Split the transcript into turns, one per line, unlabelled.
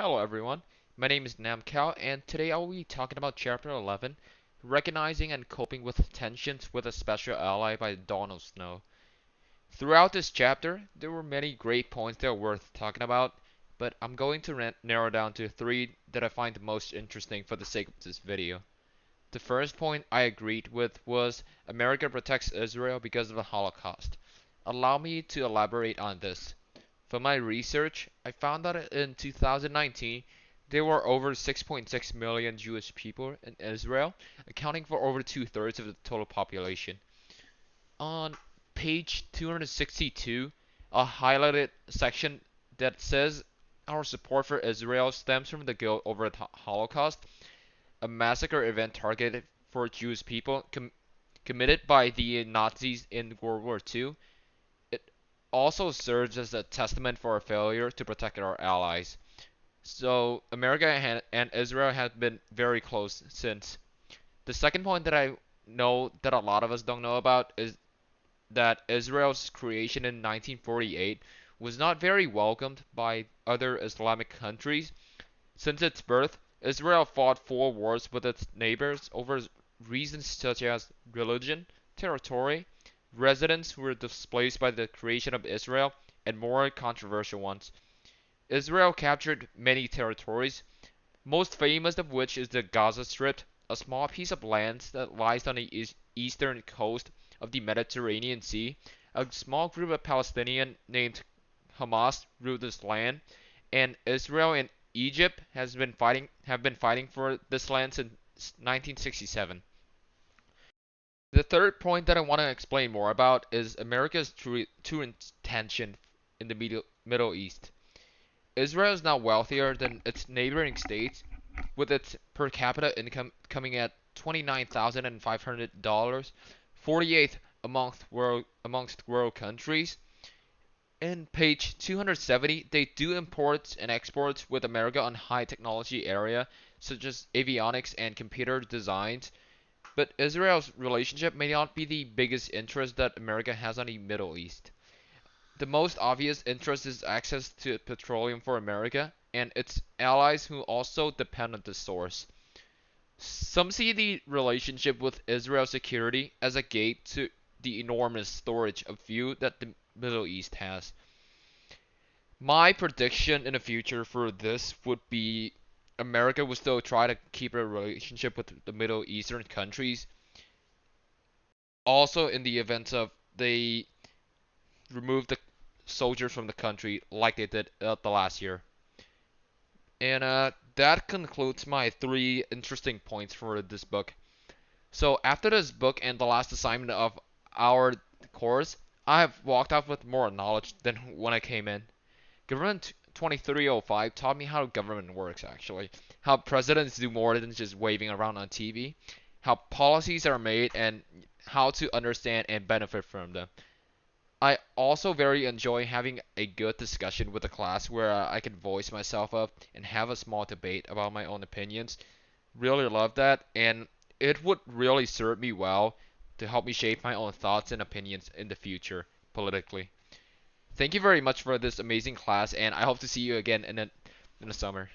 Hello everyone, my name is Namcal and today I will be talking about Chapter 11, Recognizing and Coping with Tensions with a Special Ally by Donald Snow. Throughout this chapter, there were many great points that are worth talking about, but I'm going to narrow down to three that I find the most interesting for the sake of this video. The first point I agreed with was America protects Israel because of the Holocaust. Allow me to elaborate on this. From my research, I found that in 2019 there were over 6.6 million Jewish people in Israel, accounting for over two-thirds of the total population. On page 262, a highlighted section that says our support for Israel stems from the guilt over the Holocaust, a massacre event targeted for Jewish people committed by the Nazis in World War II. It also serves as a testament for our failure to protect our allies. So America and Israel have been very close since. The second point that I know that a lot of us don't know about is that Israel's creation in 1948 was not very welcomed by other Islamic countries. Since its birth, Israel fought 4 wars with its neighbors over reasons such as religion, territory, residents who were displaced by the creation of Israel, and more controversial ones. Israel captured many territories, most famous of which is the Gaza Strip, a small piece of land that lies on the eastern coast of the Mediterranean Sea. A small group of Palestinians named Hamas rule this land, and Israel and Egypt have been fighting for this land since 1967. The third point that I want to explain more about is America's true intention in the Middle East. Israel is now wealthier than its neighboring states, with its per capita income coming at $29,500, 48th amongst world countries. In page 270, they do imports and exports with America on high technology area, such as avionics and computer designs. But Israel's relationship may not be the biggest interest that America has on the Middle East. The most obvious interest is access to petroleum for America and its allies who also depend on the source. Some see the relationship with Israel's security as a gate to the enormous storage of fuel that the Middle East has. My prediction in the future for this would be America will still try to keep a relationship with the Middle Eastern countries. Also, in the event of they remove the soldiers from the country like they did the last year. And that concludes my three interesting points for this book. So after this book and the last assignment of our course, I have walked out with more knowledge than when I came in. Government 2305 taught me how government works actually. How presidents do more than just waving around on TV. How policies are made and how to understand and benefit from them. I also very enjoy having a good discussion with the class where I can voice myself up and have a small debate about my own opinions. Really love that, and it would really serve me well to help me shape my own thoughts and opinions in the future politically. Thank you very much for this amazing class, and I hope to see you again in the summer.